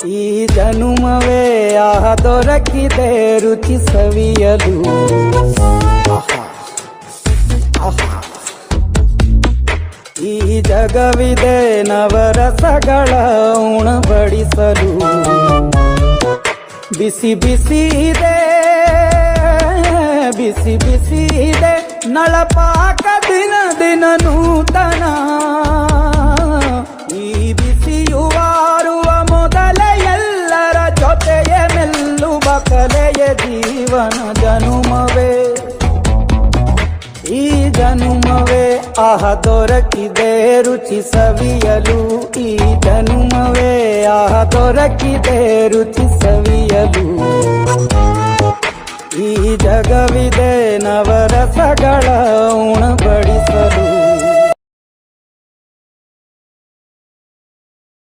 ಈ ಜನುಮವೇ ಆಹ ದೊರಕಿದೆ ರುಚಿ ಸವಿಯಲು. ಈ ಜಗವಿದೆ ನವರಸಗಳ ಉಣಬಡಿಸಲು. ಬಿಸಿ ಬಿಸಿ ಇದೆ, ಬಿಸಿ ಬಿಸಿ ಇದೆ ನಳಪಾಕ ದಿನ ದಿನ ನೂತನ. ಈ ಬಿಸಿಯುವಾರುವ ಮೊದಲೇ ಎಲ್ಲರ ಜೊತೆಯ ಮೆಲ್ಲುವ ಕಲೆಯ ಜೀವನ ಜನುಮವೇ. ಈ ಜನುಮವೇ ಆಹ ದೊರಕಿದೆ ರುಚಿ ಸವಿಯಲು. ಈ ಜನುಮವೇ ಆಹ ದೊರಕಿದೆ ರುಚಿ ಸವಿಯಲು. ಈ ಜಗವಿದೆ ನವರಸಗಳ ಉಣಬಡಿಸಲು.